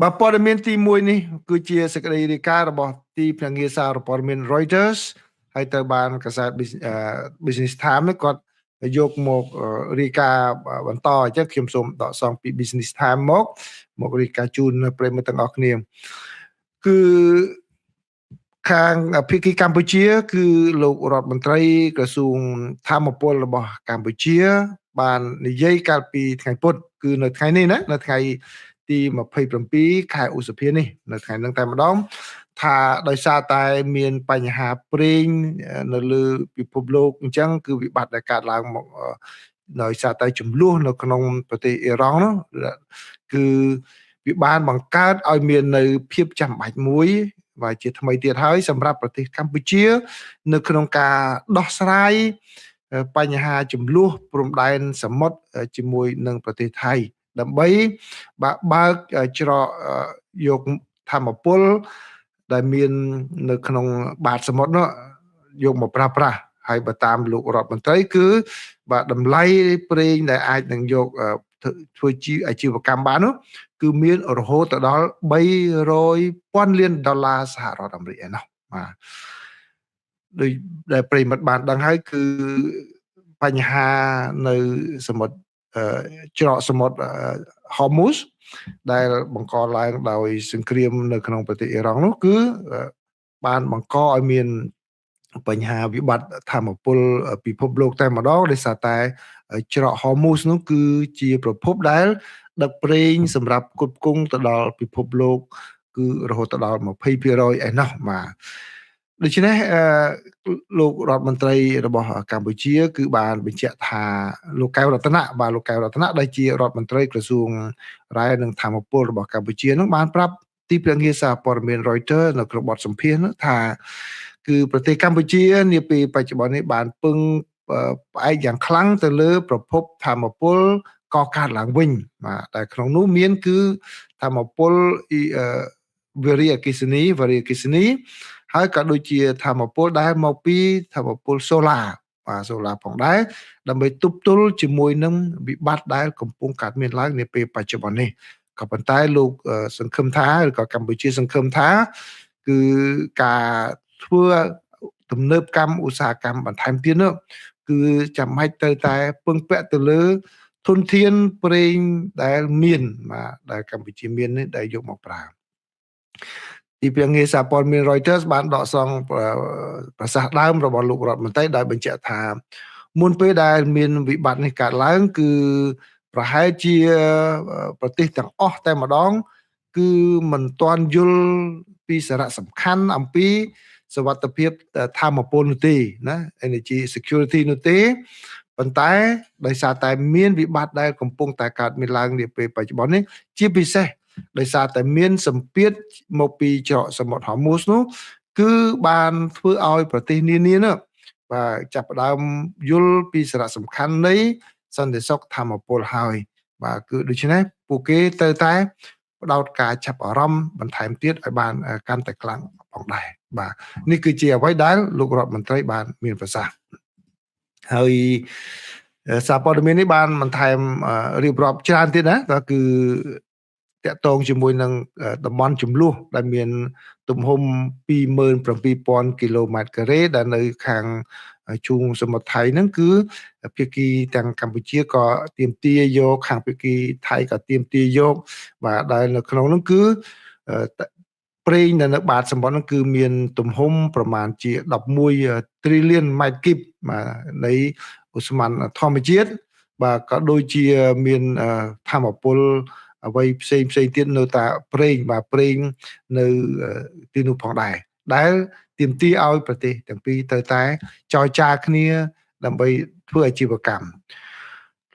បាទព័ត៌មានទី1នេះគឺជាសេចក្តីរាយការណ៍របស់ទីភ្នាក់ងារសារព័ត៌មាន Reuters ហើយត្រូវបានកាសែត Business Time នេះគាត់យកមករាយការណ៍បន្តអញ្ចឹងខ្ញុំសូមដកស្រង់ពី Business Time មករាយការណ៍ជូនប្រិយមិត្តទាំងអស់គ្នាគឺខាងភាគីកម្ពុជាគឺលោករដ្ឋមន្ត្រីក្រសួងធម្មពលរបស់កម្ពុជាបាននិយាយកាលពីថ្ងៃពុធគឺនៅថ្ងៃនេះណានៅថ្ងៃទី27ខែឧសភានេះនៅថ្ងៃហ្នឹងតែម្ដងថាដោយសារតែមានបញ្ហាប្រេងនៅលើពិភពលោកអញ្ចឹងគឺវិបត្តិដែលកើតឡើងមកដោយសារតែចំនួននៅក្នុងប្រទេសអ៊ីរ៉ង់នោះគឺវាបានបង្កើតឲ្យមាននៅភាពចាំបាច់មួយvà ជាថ្មីទៀតហើយសម្រាប់ប្រទេសកម្ពុជានៅក្នុងការដោះស្រាយបញ្ហាចំនួនព្រំដែនសមុទ្រជាមួយនឹងប្រទេសថៃដើម្បីបើកច្រកយកធម្មពលដែលមាននៅក្នុងបាតសមុទ្រនោះយកមកប្រើប្រាស់ហើយបើតាមលោករដ្ឋមន្ត្រីគឺបាទតម្លៃប្រេងដែលអាចនឹងយកធ្វើជាអាជីវកម្មបាននោះគឺមានរហូតដល់$300,000 លានសហរដ្ឋអាមេរិកឯណោះបាទដោយដែលប្រិមត្តបានដឹងហើយគឺបញ្ហានៅសមុទ្រច្រកសមុទ្រ Hormuz ដែលបង្កឡើងដោយសង្គ្រាមនៅក្នុងប្រទេសអ៊ីរ៉ង់នោះគឺបានបង្កឲ្យមានបញ្ហាវិបត្តិធម្មពលពិភពលោកតែម្ដងដោយសារតែច្រក Hormuz នោះគឺជាប្រភពដែលដឹកប្រេងសម្រាប់ផ្គត់ផ្គង់ទៅដល់ពិភពលោកគឺរហូតដល់ 20% ឯណោះបាទដូច្នេះលោករដ្ឋមន្ត្រីរបស់កម្ពុជាគឺបានបញ្ជាក់ថាលោកកែវរតនៈបាទលោកកែវរតនៈដែលជារដ្ឋមន្ត្រីក្រសួងរ៉ែនិងធម្មពលរបស់កម្ពុជានឹងបានប្រាប់ទីភ្នាក់ងារសារព័ត៌មាន Reuters នៅក្នុងបទសម្ភាសន៍ថាគឺប្រទេសកម្ពុជានាពេលបច្ចុប្បន្ននេះបានពឹងផ្អែកយ៉ាងខ្លាំងទៅលើប្រភពធម្មពលកកើតឡើងវិញបាទតែក្នុងនោះមានគឺធម្មពលវារីអគ្គិសនីហើយក៏ដូចជាធម្មពលដែលមកពីធម្មពលសូឡាបាទសូឡាផងដែរដើម្បីទប់ទល់ជាមួយនឹងវិបត្តិដែលកំពុងកើតមានឡើងនាពេលបច្ចុប្បន្ននេះក៏ប៉ុន្តែលោកសង្ឃឹមថាឬក៏កម្ពុជាសង្ឃឹមថាគឺការធ្វើទំនើបកម្មឧស្សាហកម្មបន្ថែមទៀតនោះគឺចាំបាច់ត្រូវតែពឹងពាក់ទៅលើធនធានប្រេងដែលមានបាទដែលកម្ពុជាមាននេះដែលយកមកប្រើទីភ្នាក់ងារសារព័ត៌មាន Reuters បានដកស្រង់ប្រសាសន៍ដើមរបស់លោករដ្ឋមន្ត្រីដោយបញ្ជាក់ថាមុនពេលដែលមានវិបត្តិនេះកើតឡើងគឺប្រហែលជាប្រទេសទាំងអស់តែម្ដងគឺមិនទាន់យល់ពីសារៈសំខាន់អំពីសុវត្ថិភាពធម្មពលនោះទេណា Energy Security នោះទេប៉ុន្តែដោយសារតែមានវិបត្តិដែលកំពុងតែកើតមានឡើងនាពេលបច្ចុប្បន្ននេះជាពិសេសដោយសារតែមានសម្ពាធមកពីច្រកសមុទ្រ Hormuz នោះគឺបានធ្វើឲ្យប្រទេសនានានោះបាទចាប់ផ្ដើមយល់ពីសារៈសំខាន់នៃសន្តិសុខធម្មពលហើយបាទគឺដូច្នេះពួកគេត្រូវតែផ្ដោតការចាប់អារម្មណ៍បន្ថែមទៀតឲ្យបានកាន់តែខ្លាំងផងដែរបាទនេះគឺជាអ្វីដែលលោករដ្ឋមន្ត្រីបានមានប្រសាសន៍ហើយសារព័ត៌មាននេះបានបន្ថែមរៀបរាប់ច្រើនទៀតណាក៏គឺតាក់ទងជាមួយនឹងតំបន់ចំនួនដែលមានទំហំ 27,000 គីឡូម៉ែត្រការ៉េដែលនៅខាងជើងសមុទ្រថៃហ្នឹងគឺភាគីទាំងកម្ពុជាក៏ទាមទារយកខាងភាគីថៃក៏ទាមទារយកបាទដែលនៅក្នុងហ្នឹងគឺប្រេងនៅបាតសមុទ្រហ្នឹងគឺមានទំហំប្រមាណជា11 trillion ម៉ែត្រគីបបាទនៃឧស្ម័នធម្មជាតិបាទក៏ដូចជាមានធម្មពលអ្វីផ្សេងទៀតនៅតែប្រេងបាទប្រេងនៅទីនោះផងដែរដែលទាមទារឲ្យប្រទេសទាំងពីរត្រូវតែចរចាគ្នាដើម្បីធ្វើអាជីវកម្ម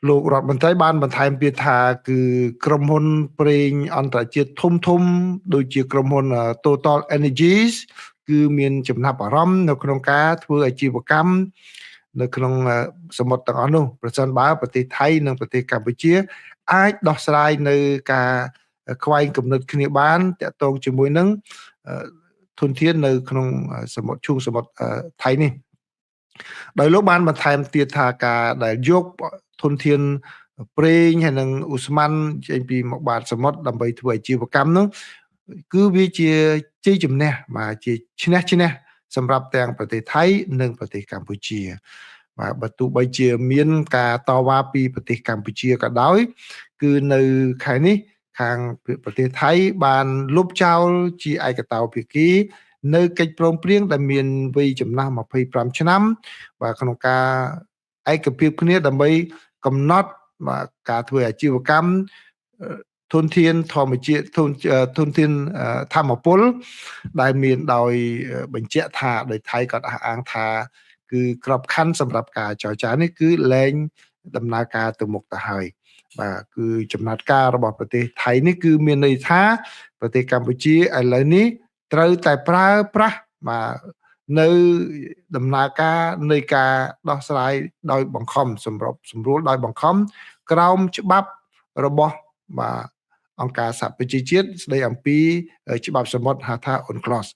លោករដ្ឋមន្ត្រីបានបន្ថែមទៀតថាគឺក្រុមហ៊ុនប្រេងអន្តរជាតិធំដូចជាក្រុមហ៊ុន Total Energies គឺមានចំណាប់អារម្មណ៍នៅក្នុងការធ្វើអាជីវកម្មនៅក្នុងសមុទ្រទាំងអស់នោះប្រសិនបើប្រទេសថៃនិងប្រទេសកម្ពុជាអាចដោះស្រាយនៅការខ្វែងគំនិតគ្នាបានតាក់ទងជាមួយនឹងធនធាននៅក្នុងសមុទ្រឈូងសមុទ្រថៃនេះដោយលោកបានបន្ថែមទៀតថាការដែលយកធនធាន ប្រេងហើយនឹងឧស្ម័នចេញពីមកបាតសមុទ្រដើម្បីធ្វើអាជីវកម្មនោះគឺវាជាជ័យជំនះបាទជាឈ្នះសម្រាប់ទាំងប្រទេសថៃនិងប្រទេសកម្ពុជាបាទបើទោះបីជាមានការតវ៉ាពីប្រទេសកម្ពុជាក៏ដោយគឺនៅខែនេះខាងប្រទេសថៃបានលុបចោលជាឯកតោភាគីនៅកិច្ចព្រមព្រៀងដែលមានវ័យចំណាស់25ឆ្នាំបាទក្នុងការឯកភាពគ្នាដើម្បីកំណត់បាទការធ្វើអាជីវកម្មធនធានធម្មជាតិធនធានធម្មពលដែលមានដោយបញ្ជាក់ថាដោយថៃក៏អះអាងថាគឺក្របខ័ណ្ឌសម្រាប់ការចរចានេះគឺលែងដំណើរការទៅមុខទៅហើយបាទគឺចំណាត់ការរបស់ប្រទេសថៃនេះគឺមានន័យថាប្រទេសកម្ពុជាឥឡូវនេះត្រូវតែប្រើប្រាស់បាទនៅដំណើរការនៃការដោះស្រាយដោយបង្ខំសម្រួលដោយបង្ខំក្រោមច្បាប់របស់បាទអង្គការសហប្រជាជាតិស្ដីអំពីច្បាប់សមុទ្រហៅថា UNCLOS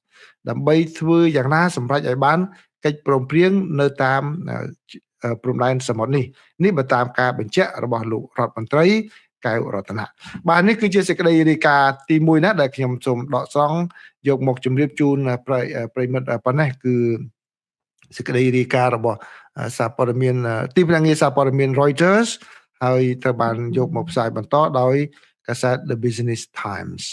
ដើម្បីធ្វើយ៉ាងណាសម្រេចឲ្យបានកិច្ចព្រមព្រៀងនៅតាមព្រំដែនសមុទ្រនេះបើតាមការបញ្ជាក់របស់លោករដ្ឋមន្ត្រីកែវរតនៈបាទនេះគឺជាសេចក្តីរាយការណ៍ទី1ណាដែលខ្ញុំសូមដកស្រង់យកមកជម្រាបជូនប្រិមិត្តប៉ុណ្ណេះគឺសេចក្តីរាយការណ៍របស់សារព័ត៌មានទីភ្នាក់ងារសារព័ត៌មាន Reuters ហើយត្រូវបានយកមកផ្សាយបន្តដោយកាសែត The Business Times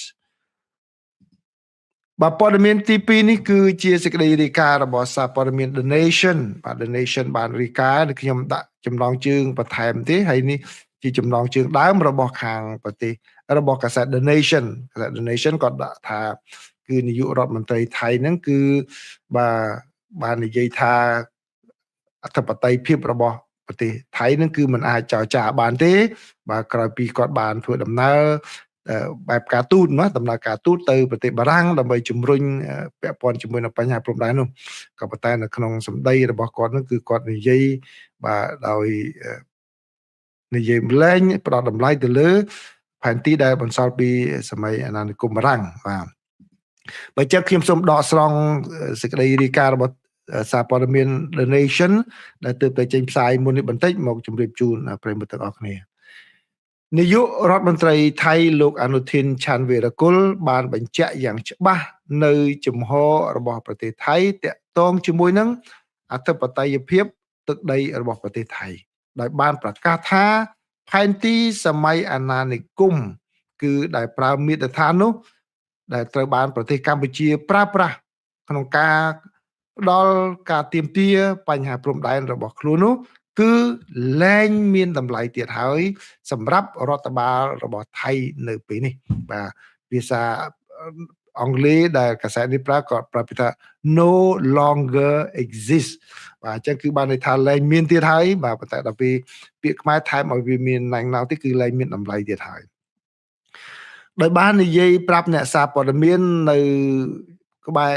បាទព័ត៌មានទី2នេះគឺជាសេចក្តីរាយការណ៍របស់សារព័ត៌មាន The Nation បាទ The Nation បានរាយការណ៍ដែលខ្ញុំដាក់ចំណងជើងបន្ថែមទេហើយនេះជាចំណងជើងដើមរបស់ខាងប្រទេសរបស់កាសែត The Nation កាសែត The Nation គាត់ដាក់ថាគឺនាយករដ្ឋមន្ត្រីថៃហ្នឹងគឺបាននិយាយថាអធិបតេយ្យភាពរបស់ប្រទេសថៃហ្នឹងគឺมันអាចចរចាបានទេបាទក្រោយពីគាត់បានធ្វើដំណើរបែបការទូតណាដំណើរការទូតទៅប្រទេសបារាំងដើម្បីជំរុញពាក់ព័ន្ធជាមួយនឹងបញ្ហាព្រំដែននោះក៏ប៉ុន្តែនៅក្នុងសម្ដីរបស់គាត់នោះគឺគាត់និយាយបាទដោយនិយាយម្លែងផ្ដោតតម្លៃទៅលើផែនទីដែលបន្សល់ពីសម័យអាណានិគមបារាំងបាទបើចឹងខ្ញុំសូមដកស្រង់សេចក្តីរាយការណ៍របស់សារព័ត៌មាន The Nation ដែលទើបតែចេញផ្សាយមុននេះបន្តិចមកជម្រាបជូនប្រិយមិត្តទាំងអស់គ្នានាយករដ្ឋមន្ត្រីថៃលោកអនុทิនឆាន់វីរគុលបានបញ្ជាក់យ៉ាងច្បាស់នៅជំហររបស់ប្រទេសថៃតាក់ទងជាមួយនឹងអធិបតេយ្យភាពទឹកដីរបស់ប្រទេសថៃដោយបានប្រកាសថាផែនទីសម័យអាណានិគមគឺដែលប្រើមាត្រដ្ឋាននោះដែលត្រូវបានប្រទេសកម្ពុជាប្រើប្រាស់ក្នុងការផ្ដល់ការទាមទារបញ្ហាព្រំដែនរបស់ខ្លួននោះគឺលែងមានតម្លៃទៀតហើយសម្រាប់រដ្ឋបាលរបស់ថៃនៅពេលនេះបាទភាសាអង់គ្លេសដែលកាសែតនេះប្រើក៏ប្រើថា no longer exist បាទអញ្ចឹងគឺបានន័យថាលែងមានទៀតហើយបាទប៉ុន្តែដល់ពេលពាក្យខ្មែរថែមឲ្យវាមានណែងណៅទៀតគឺលែងមានតម្លៃទៀតហើយដោយបាននិយាយប្រាប់អ្នកសារព័ត៌មាននៅក្បែរ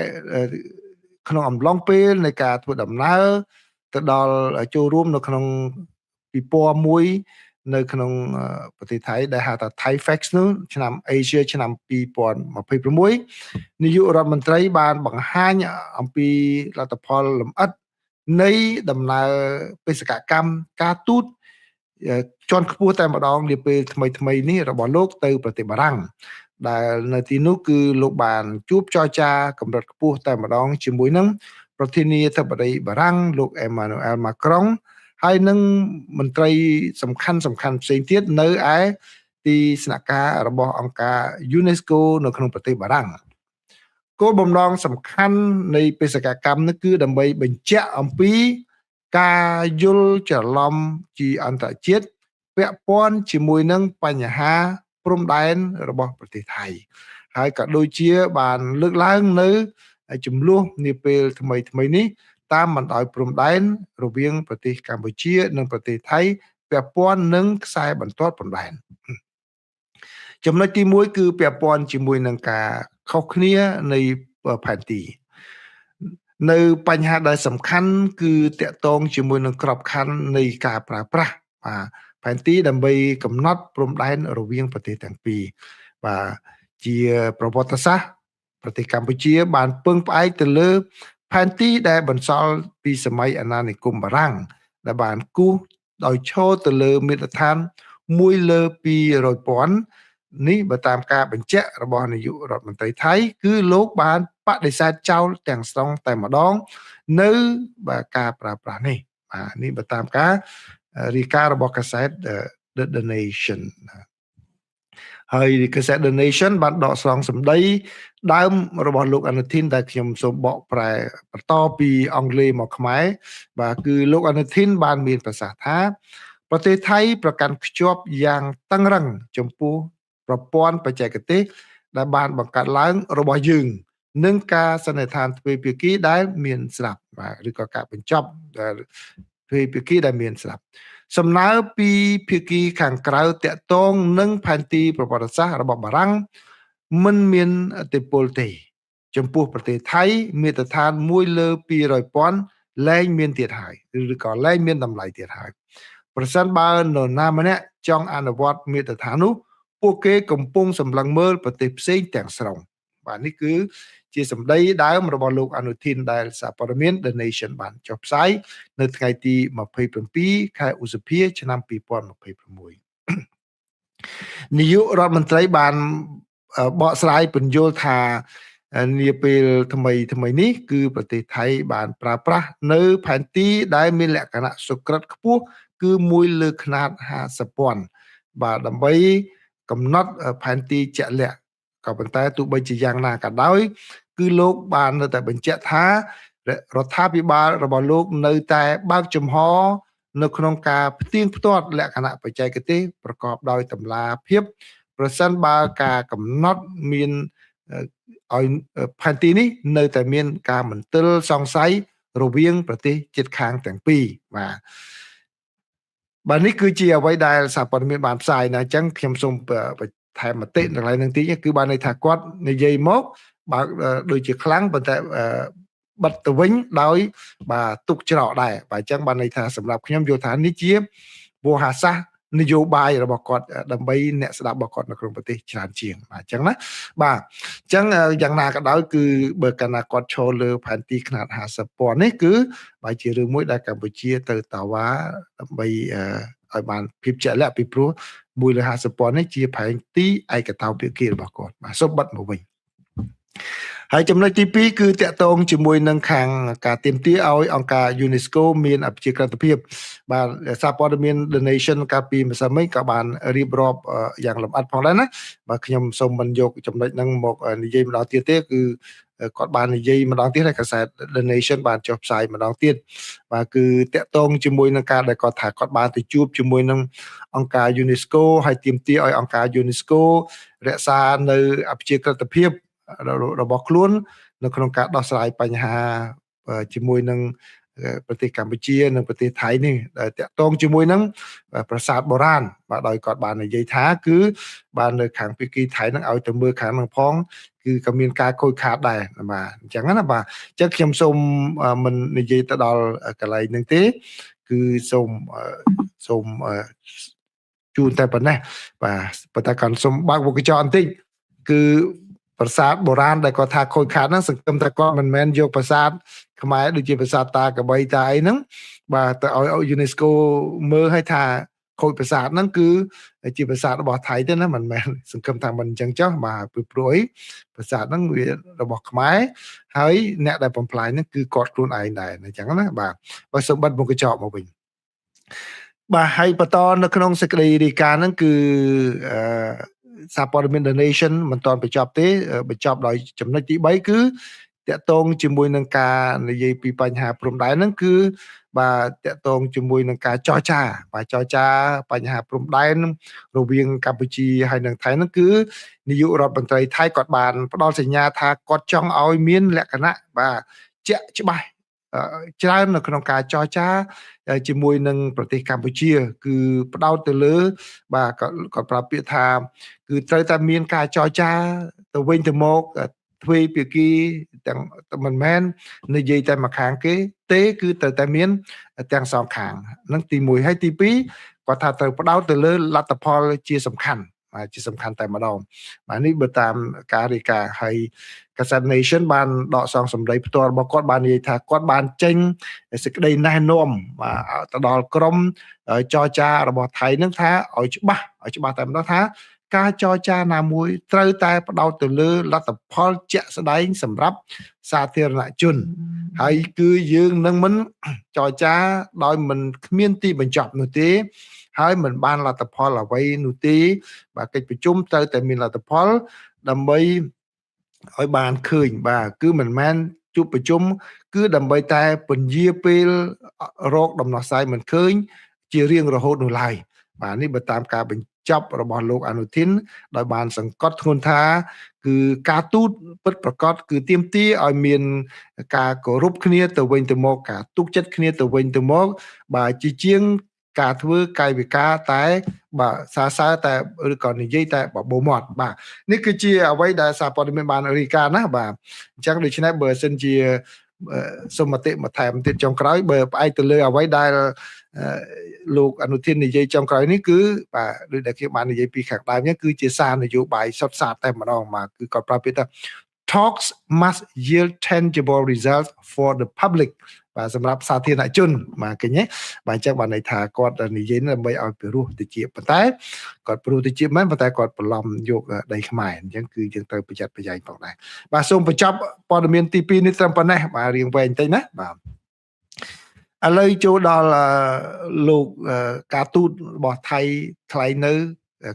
ក្នុងអំឡុងពេលនៃការធ្វើដំណើរទៅដល់ចូលរួមនៅក្នុងពិព័រណ៍មួយនៅក្នុងប្រទេសថៃដែលហៅថា Thai Fex នោះឆ្នាំ Asia ឆ្នាំ2026នាយករដ្ឋមន្ត្រីបានបង្ហាញអំពីលទ្ធផលលម្អិតនៃដំណើរបេសកកម្មការទូតជាន់ខ្ពស់តែម្ដងនាពេលថ្មីនេះរបស់លោកទៅប្រទេសបារាំងដែលនៅទីនោះគឺលោកបានជួបចរចាកម្រិតខ្ពស់តែម្ដងជាមួយនឹងប្រធានាធិបតីបារាំងលោក Emmanuel Macron ហើយនឹងមន្ត្រីសំខាន់ផ្សេងទៀតនៅឯទីស្នាក់ការរបស់អង្គការ UNESCO នៅក្នុងប្រទេសបារាំងគោលបំណងសំខាន់នៃបេសកកម្មនេះគឺដើម្បីបញ្ជាក់អំពីការយល់ច្រឡំជាអន្តរជាតិពាក់ព័ន្ធជាមួយនឹងបញ្ហាព្រំដែនរបស់ប្រទេសថៃហើយក៏ដូចជាបានលើកឡើងនៅចំនួននាពេលថ្មីនេះតាមបណ្ដោយព្រំដែនរវាងប្រទេសកម្ពុជានិងប្រទេសថៃពាក់ព័ន្ធនឹងខ្សែបន្ទាត់ព្រំដែនចំណុចទី1គឺពាក់ព័ន្ធជាមួយនឹងការខុសគ្នានៃផែនទីនៅបញ្ហាដែលសំខាន់គឺតាក់ទងជាមួយនឹងក្របខ័ណ្ឌនៃការប្រើប្រាស់បាទផែនទីដើម្បីកំណត់ព្រំដែនរវាងប្រទេសទាំងពីរបាទជាប្រវត្តិសាស្ត្រប្រទេសកម្ពុជាបានពឹងផ្អែកទៅលើផែនទីដែលបន្សល់ពីសម័យអាណានិគមបារាំងដែលបានគូសដោយឈរទៅលើមាត្រដ្ឋាន មួយលើ200,000នេះបើតាមការបញ្ជាក់របស់នាយករដ្ឋមន្ត្រីថៃគឺលោកបានបដិសេធចោលទាំងស្រុងតែម្ដងនៅការប្រើប្រាស់នេះបាទនេះបើតាមការរាយការណ៍របស់កាសែត The Nation ហើយកាសែត The Nation បានដកស្រង់សម្ដីដើមរបស់លោកអនុทิនដែលខ្ញុំសូមបកប្រែបន្តពីអង់គ្លេសមកខ្មែរបាទគឺលោកអនុทิនបានមានប្រសាសន៍ថាប្រទេសថៃប្រកាន់ខ្ជាប់យ៉ាងតឹងរ៉ឹងចំពោះប្រព័ន្ធបច្ចេកទេសដែលបានបង្កើតឡើងរបស់យើងនិងការសន្និដ្ឋានទ្វេភាគីដែលមានស្រាប់បាទឬក៏ការបញ្ចប់ទ្វេភាគីដែលមានស្រាប់សំណើពីភាគីខាងក្រៅតាក់ទងនឹងផែនទីប្រវត្តិសាស្ត្ររបស់បារាំងមិនមានឥទ្ធិពលទេចំពោះប្រទេសថៃមាត្រដ្ឋាន1លើ200,000លែងមានទៀតហើយឬក៏លែងមានតម្លៃទៀតហើយប្រសិនបើនរណាម្នាក់ចង់អនុវត្តមាត្រដ្ឋាននោះពួកគេកំពុងសម្លឹងមើលប្រទេសផ្សេងទាំងស្រុងបាទនេះគឺជាសម្ដីដើមរបស់លោកអនុทิនដែលសារព័ត៌មាន The Nation បានចុះផ្សាយនៅថ្ងៃទី27ខែឧសភាឆ្នាំ2026នាយករដ្ឋមន្ត្រីបានបកស្រាយពន្យល់ថានាពេលថ្មីនេះគឺប្រទេសថៃបានប្រើប្រាស់នៅផែនទីដែលមានលក្ខណៈសុក្រិតខ្ពស់គឺមួយលើខ្នាត50,000បាទដើម្បីកំណត់ផែនទីជាក់លាក់ក៏ប៉ុន្តែទោះបីជាយ៉ាងណាក៏ដោយគឺលោកបាននៅតែបញ្ជាក់ថារដ្ឋាភិបាលរបស់លោកនៅតែបើកចំហនៅក្នុងការផ្ទៀងផ្ទាត់លក្ខណៈបច្ចេកទេសប្រកបដោយតម្លាភាពប្រសិនបើការកំណត់មានឲ្យផែនទីនេះនៅតែមានការមន្ទិលសង្ស័យរវាងប្រទេសជិតខាងទាំងពីរបាទនេះគឺជាអ្វីដែលសារព័ត៌មានបានផ្សាយណាអញ្ចឹងខ្ញុំសូមបន្ថែមមតិនៅកន្លែងនេះតិចគឺបានន័យថាគាត់និយាយមកបើដូចជាខ្លាំងប៉ុន្តែបិទទៅវិញដោយបាទទុកច្រកដែរបាទអញ្ចឹងបានន័យថាសម្រាប់ខ្ញុំយល់ថានេះជាវោហារសាស្ត្រនយោបាយរបស់គាត់ដើម្បីអ្នកស្ដាប់របស់គាត់នៅក្នុងប្រទេសច្រើនជាងបាទអញ្ចឹងណាបាទអញ្ចឹងយ៉ាងណាក៏ដោយគឺបើកាលណាគាត់ឈរលើផែនទីខ្នាត50,000នេះគឺបើជារឿងមួយដែលកម្ពុជាទៅតវ៉ាដើម្បីឲ្យបានភាពជាក់លាក់ពីព្រោះ1លើ50,000នេះជាផែនទីឯកតោភាគីរបស់គាត់បាទសូមបិទមកវិញហើយចំណុចទី2គឺតាក់ទងជាមួយនឹងខាងការទាមទារឲ្យអង្គការ UNESCO មានអភិជាក្រិតភាពបាទសារព័ត៌មាន The Nation កាលពីម្សិលមិញក៏បានរៀបរាប់យ៉ាងលម្អិតផងដែរណាបាទខ្ញុំសូមមិនយកចំណុចហ្នឹងមកនិយាយម្ដងទៀតទេគឺគាត់បាននិយាយម្ដងទៀតហើយកាសែត The Nation បានចុះផ្សាយម្ដងទៀតបាទគឺតាក់ទងជាមួយនឹងការដែលគាត់ថាគាត់បានទៅជួបជាមួយនឹងអង្គការ UNESCO ហើយទាមទារឲ្យអង្គការ UNESCO រក្សានៅអភិជាក្រិតភាពរបស់ខ្លួននៅក្នុងការដោះស្រាយបញ្ហាជាមួយនឹងប្រទេសកម្ពុជានិងប្រទេសថៃនេះតាក់ទងជាមួយនឹងប្រាសាទបុរាណបាទដោយគាត់បាននិយាយថាគឺបាននៅខាងភាគីថៃនឹងឲ្យទៅមើលខាងនឹងផងគឺក៏មានការខូចខាតដែរបាទអញ្ចឹងណាបាទអញ្ចឹងខ្ញុំសូមមិននិយាយទៅដល់កន្លែងហ្នឹងទេគឺសូមជូនតែប៉ុណ្ណេះបាទប៉ុន្តែគាត់សូមបើកវងកញ្ចក់បន្តិចគឺប្រាសាទបុរាណដែលគាត់ថាខូចខាតហ្នឹងសង្ឃឹមថាគាត់មិនមែនយកប្រាសាទខ្មែរដូចជាប្រាសាទតាកបីតាអីហ្នឹងបាទទៅឲ្យ UNESCO មើលឲ្យថាខូចប្រាសាទហ្នឹងគឺជាប្រាសាទរបស់ថៃទេណាមិនមែនសង្ឃឹមថាមិនអញ្ចឹងចុះបាទពីព្រោះអីប្រាសាទហ្នឹងវារបស់ខ្មែរហើយអ្នកដែលបំផ្លាញហ្នឹងគឺគាត់ខ្លួនឯងដែរអញ្ចឹងណាបាទបើសូមបិទមុខកញ្ចក់មកវិញបាទហើយបន្តនៅក្នុងសេចក្តីរាយការណ៍ហ្នឹងគឺសារព័ត៌មាន The Nation មិនទាន់បញ្ចប់ទេបញ្ចប់ដោយចំណុចទី3គឺតាក់ទងជាមួយនឹងការនិយាយពីបញ្ហាព្រំដែនហ្នឹងគឺបាទតាក់ទងជាមួយនឹងការចរចាបញ្ហាព្រំដែនរវាងកម្ពុជាហើយនិងថៃហ្នឹងគឺនាយករដ្ឋមន្ត្រីថៃគាត់បានផ្ដល់សញ្ញាថាគាត់ចង់ឲ្យមានលក្ខណៈបាទជាក់ច្បាស់ច្រើននៅក្នុងការចរចាជាមួយនឹងប្រទេសកម្ពុជាគឺផ្ដោតទៅលើបាទគាត់ប្រាប់ពាក្យថាគឺត្រូវតែមានការចរចាទៅវិញទៅមកទ្វេភាគីទាំងមិនមែននិយាយតែមួយខាងគេទេគឺត្រូវតែមានទាំងសងខាងហ្នឹងទី1ហើយទី2គាត់ថាត្រូវផ្ដោតទៅលើលទ្ធផលជាសំខាន់ ជាសំខាន់តែម្ដងបាទនេះបើតាមការរាយការណ៍ហើយកាសែត Nation បានដកសងសម្ដីផ្ទាល់របស់គាត់បាននិយាយថាគាត់បានចេញសេចក្តីណែនាំបាទទៅដល់ក្រមចរចារបស់ថៃនឹងថាឲ្យច្បាស់តែម្ដងថាការចរចាណាមួយត្រូវតែផ្ដោតទៅលើលទ្ធផលជាក់ស្ដែងសម្រាប់សាធារណជនហើយគឺយើងនឹងមិនចរចាដោយមិនគ្មានទីបញ្ចប់នោះទេហើយមិនបានលទ្ធផលអ្វីនោះទេបាទកិច្ចប្រជុំត្រូវតែមានលទ្ធផលដើម្បីឲ្យបានឃើញបាទគឺមិនមែនជួបប្រជុំគឺដើម្បីតែពន្យាពេលរកដំណោះស្រាយមិនឃើញជារៀងរហូតនោះឡើយបាទនេះបើតាមការបញ្ចប់របស់លោកអនុทินដោយបានសង្កត់ធ្ងន់ថាគឺការទូតពិតប្រាកដគឺទាមទារឲ្យមានការគោរពគ្នាទៅវិញទៅមកការទុកចិត្តគ្នាទៅវិញទៅមកបាទជាជាងការធ្វើកាយវិការតែបាទសើតែឬក៏និយាយតែបបោមាត់បាទនេះគឺជាអ្វីដែលសារព័ត៌មានបានរាយការណ៍ណាបាទអញ្ចឹងដូច្នេះបើសិនជាសុំមតិបន្ថែមទៀតចុងក្រោយបើផ្អែកទៅលើអ្វីដែលលោកអនុทินនិយាយចុងក្រោយនេះគឺបាទដូចដែលខ្ញុំបាននិយាយពីខាងដើមនេះគឺជាសារនយោបាយសុទ្ធសាធតែម្ដងបាទគឺគាត់ប្រាប់ពីថា talks must yield tangible results for the public បាទសម្រាប់សាធារណជនបាទឃើញទេបាទអញ្ចឹងបានន័យថាគាត់និយាយដើម្បីឲ្យពិរោះទៅជាប៉ុន្តែគាត់ពិរោះទៅជាមែនប៉ុន្តែគាត់បន្លំយកដីខ្មែរអញ្ចឹងគឺយើងត្រូវប្រយ័ត្នប្រយែងផងដែរបាទសូមបញ្ចប់ព័ត៌មានទី2នេះត្រឹមប៉ុណ្ណេះបាទរៀងវែងបន្តិចណាបាទឥឡូវចូលដល់លោកការទូតរបស់ថៃថ្លែងនៅ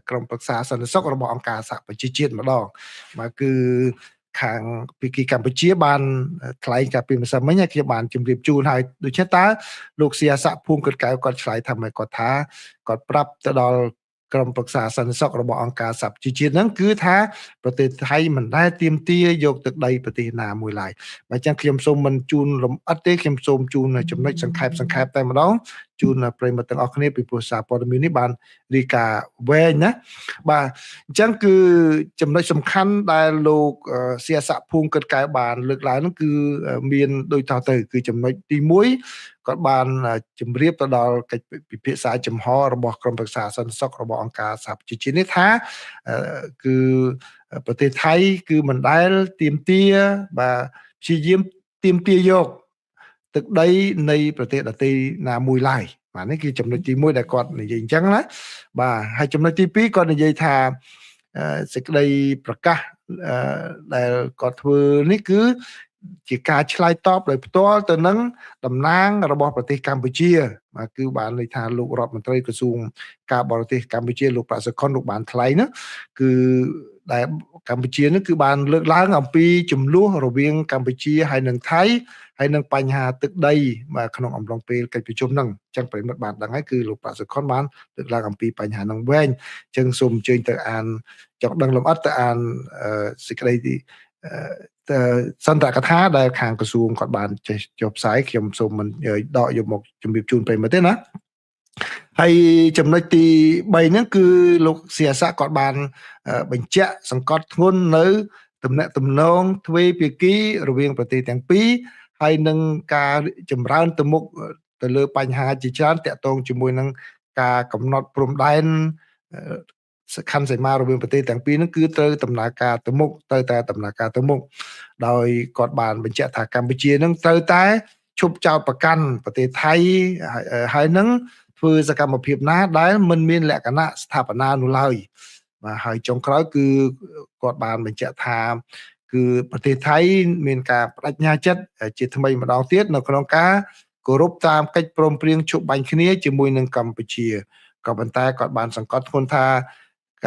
ក្រុមប្រឹក្សាសន្តិសុខរបស់អង្គការសហប្រជាជាតិម្ដងបាទគឺខាងពីគីកម្ពុជាបានថ្លែងកាលពីម្សិលមិញហើយខ្ញុំបានជម្រាបជូនហើយដូច្នេះតើលោកសៀស័កភួងកឹតកែវគាត់ឆ្លើយថាម៉េចគាត់ថាគាត់ប្រាប់ទៅដល់ក្រុមប្រឹក្សាសន្តិសុខរបស់អង្គការសហប្រជាជាតិហ្នឹងគឺថាប្រទេសថៃមិនដែលទាមទារយកទឹកដីប្រទេសណាមួយឡើយបើអញ្ចឹងខ្ញុំសូមមិនជូនលម្អិតទេខ្ញុំសូមជូនចំណុចសង្ខេបតែម្ដងជូនប្រិយមិត្តទាំងអស់គ្នាពីព្រោះសារព័ត៌មាននេះបានរាយការណ៍វែងណាបាទអញ្ចឹងគឺចំណុចសំខាន់ដែលលោកសៀស័កភួងកឹតកែវបានលើកឡើងនោះគឺមានដូចតទៅគឺចំណុចទី1គាត់បានជម្រាបទៅដល់កិច្ចពិភាក្សាចំហរបស់ក្រុមប្រឹក្សាសន្តិសុខរបស់អង្គការសហប្រជាជាតិនេះថាគឺប្រទេសថៃគឺមិនដែលទាមទារបាទព្យាយាមទាមទារយកទឹកដីនៃប្រទេសដទៃណាមួយឡើយបាទនេះគឺចំណុចទី1ដែលគាត់និយាយអញ្ចឹងណាបាទហើយចំណុចទី2គាត់និយាយថាសេចក្តីប្រកាសដែលគាត់ធ្វើនេះគឺជាការឆ្លើយតបដោយផ្ទាល់ទៅនឹងតំណាងរបស់ប្រទេសកម្ពុជាបាទគឺបានន័យថាលោករដ្ឋមន្ត្រីក្រសួងការបរទេសកម្ពុជាលោកប្រាក់សុខុនលោកបានថ្លែងនោះគឺដែលកម្ពុជានេះគឺបានលើកឡើងអំពីចំនួនរវាងកម្ពុជាហើយនិងថៃហើយនឹងបញ្ហាទឹកដីបាទក្នុងអំឡុងពេលកិច្ចប្រជុំហ្នឹងអញ្ចឹងប្រិមិត្តបានដឹងហើយគឺលោកប្រាក់សុខុនបានលើកឡើងអំពីបញ្ហាហ្នឹងវែងអញ្ចឹងសូមអញ្ជើញទៅអានចង់ដឹងលម្អិតទៅអានសេចក្តីសន្តរកថាដែលខាងក្រសួងគាត់បានចេះចុះផ្សាយខ្ញុំសូមមិនដកយកមកជម្រាបជូនប្រិមិត្តទេណាហើយចំណុចទី3ហ្នឹងគឺលោកសៀស័កគាត់បានបញ្ជាក់សង្កត់ធ្ងន់នៅទំនាក់ទំនងទ្វេភាគីរវាងប្រទេសទាំងពីរហើយនឹងការចម្រើនទៅមុខទៅលើបញ្ហាជាច្រើនតាក់ទងជាមួយនឹងការកំណត់ព្រំដែនខណ្ឌសីមារវាងប្រទេសទាំងពីរហ្នឹងគឺត្រូវដំណើរការទៅមុខត្រូវតែដំណើរការទៅមុខដោយគាត់បានបញ្ជាក់ថាកម្ពុជាហ្នឹងត្រូវតែឈប់ចោទប្រកាន់ប្រទេសថៃហើយនឹងធ្វើសកម្មភាពណាដែលមិនមានលក្ខណៈស្ថាបនានោះឡើយបាទហើយចុងក្រោយគឺគាត់បានបញ្ជាក់ថាគឺប្រទេសថៃមានការបដិញ្ញាចិត្តជាថ្មីម្ដងទៀតនៅក្នុងការគោរពតាមកិច្ចព្រមព្រៀងជប់បាញ់គ្នាជាមួយនឹងកម្ពុជាក៏ប៉ុន្តែគាត់បានសង្កត់ធ្ងន់ថា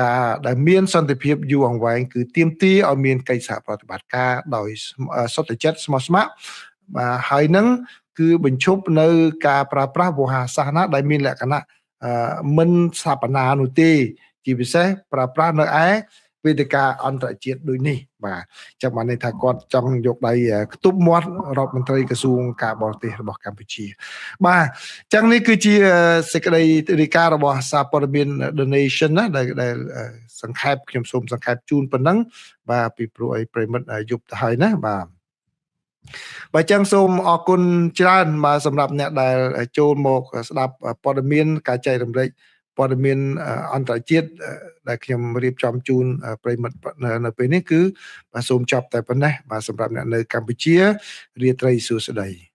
ការដែលមានសន្តិភាពយូរអង្វែងគឺទាមទារឲ្យមានកិច្ចសហប្រតិបត្តិការដោយសុទ្ធចិត្តស្មោះស្ម័គ្របាទហើយនឹងគឺបញ្ឈប់នៅការប្រើប្រាស់វោហារសាសនាដែលមានលក្ខណៈមិនស្ថាបនានោះទេជាពិសេសប្រើប្រាស់នៅឯវេទិកាអន្តរជាតិដូចនេះបាទចឹងបានន័យថាគាត់ចង់យកដៃខ្ទប់មាត់រដ្ឋមន្ត្រីក្រសួងការបរទេសរបស់កម្ពុជាបាទចឹងនេះគឺជាសេចក្តីរាយការណ៍របស់សារព័ត៌មាន The Nation ណាដែលសង្ខេបខ្ញុំសូមសង្ខេបជូនប៉ុណ្ណឹងបាទពីព្រោះអីប្រិមិត្តយប់ទៅហើយណាបាទចឹងសូមអរគុណច្រើនបាទសម្រាប់អ្នកដែលចូលមកស្ដាប់ព័ត៌មានការចែករំលែក ព័ត៌មានអន្តរជាតិដែលខ្ញុំរៀបចំជូនប្រិយមិត្តនៅពេលនេះគឺបាទសូមចប់តែប៉ុណ្ណេះបាទសម្រាប់អ្នកនៅកម្ពុជារាត្រីសួស្តី